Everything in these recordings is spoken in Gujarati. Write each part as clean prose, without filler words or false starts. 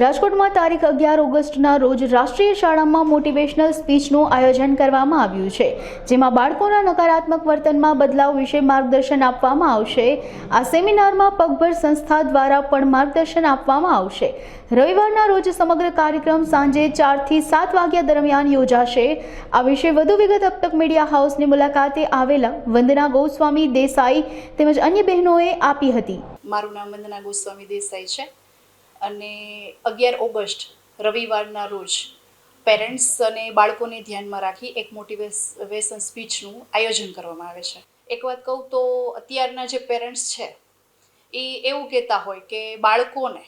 રાજકોટમાં તારીખ 11 ઓગસ્ટના રોજ રાષ્ટ્રીય શાળામાં મોટિવેશનલ સ્પીચનું આયોજન કરવામાં આવ્યું છે, જેમાં બાળકોના નકારાત્મક વર્તનમાં બદલાવ વિશે માર્ગદર્શન આપવામાં આવશે। આ સેમિનારમાં પગભર સંસ્થા દ્વારા પણ માર્ગદર્શન આપવામાં આવશે। રવિવારના રોજ સમગ્ર કાર્યક્રમ સાંજે 4 થી 7 વાગ્યા દરમિયાન યોજાશે। આ વિશે વધુ વિગત અબ તક મીડિયા હાઉસની મુલાકાતે આવેલા વંદના ગોસ્વામી દેસાઈ તેમજ અન્ય બહેનોએ આપી હતી। મારું નામ વંદના ગોસ્વામી દેસાઈ છે અને 11 ઓગસ્ટ રવિવારના રોજ પેરેન્ટ્સ અને બાળકોને ધ્યાનમાં રાખી એક મોટિવેશન સ્પીચનું આયોજન કરવામાં આવે છે। એક વાત કહું તો અત્યારના જે પેરેન્ટ્સ છે એ એવું કહેતા હોય કે બાળકોને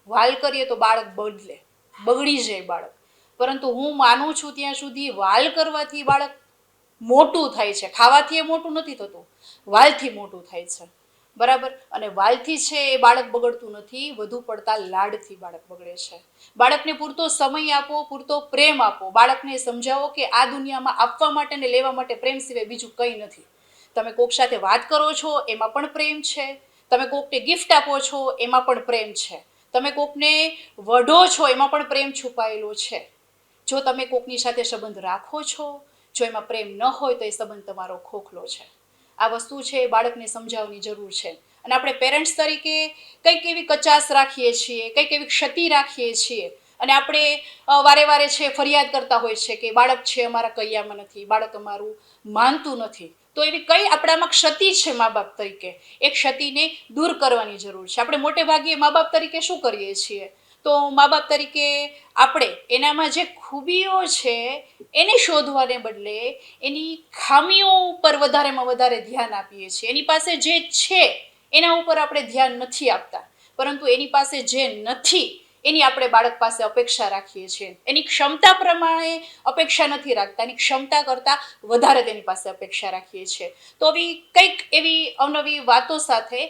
વાલ કરીએ તો બાળક બગડી જાય બાળક, પરંતુ હું માનું છું ત્યાં સુધી વાલ કરવાથી બાળક મોટું થાય છે। ખાવાથી એ મોટું નથી થતું, વાલથી મોટું થાય છે, બરાબર। અને વાલથી છે એ બાળક બગડતું નથી, વધુ પડતા લાડથી બાળક બગડે છે। બાળકને પૂરતો સમય આપો, પૂરતો પ્રેમ આપો, બાળકને સમજાવો કે આ દુનિયામાં આપવા માટે ને લેવા માટે પ્રેમ સિવાય બીજું કંઈ નથી। તમે કોક સાથે વાત કરો છો એમાં પણ પ્રેમ છે, તમે કોકને ગિફ્ટ આપો છો એમાં પણ પ્રેમ છે, તમે કોકને વઢો છો એમાં પણ પ્રેમ છુપાયેલો છે। જો તમે કોકની સાથે સંબંધ રાખો છો, જો એમાં પ્રેમ ન હોય તો એ સંબંધ તમારો ખોખલો છે। આ વસ્તુ છે એ બાળકને સમજાવવાની જરૂર છે। અને આપણે પેરેન્ટ્સ તરીકે કંઈક એવી કચાશ રાખીએ છીએ, કંઈક એવી ક્ષતિ રાખીએ છીએ અને આપણે વારે વારે છે ફરિયાદ કરતા હોય છે કે બાળક છે અમારા કૈયામાં નથી, બાળક અમારું માનતું નથી। તો એવી કઈ આપણામાં ક્ષતિ છે મા બાપ તરીકે, એ ક્ષતિને દૂર કરવાની જરૂર છે। આપણે મોટે ભાગે મા બાપ તરીકે શું કરીએ છીએ તો મા બાપ તરીકે આપણે એનામાં જે ખૂબીઓ છે એને શોધવાને બદલે એની ખામીઓ ઉપર વધારેમાં વધારે ધ્યાન આપીએ છીએ। એની પાસે જે છે એના ઉપર આપણે ધ્યાન નથી આપતા, પરંતુ એની પાસે જે નથી એની આપણે બાળક પાસે અપેક્ષા રાખીએ છીએ। એની ક્ષમતા પ્રમાણે અપેક્ષા નથી રાખતા, એની ક્ષમતા કરતાં વધારે તેની પાસે અપેક્ષા રાખીએ છીએ। તો કંઈક એવી અવનવી વાતો સાથે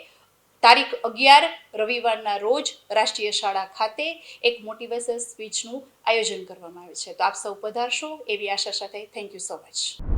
તારીખ 11 રવિવારના રોજ રાષ્ટ્રીય શાળા ખાતે એક મોટિવેશન સ્પીચનું આયોજન કરવામાં આવે છે। તો આપ સૌ પધારશો એવી આશા સાથે થેન્ક યુ સો મચ।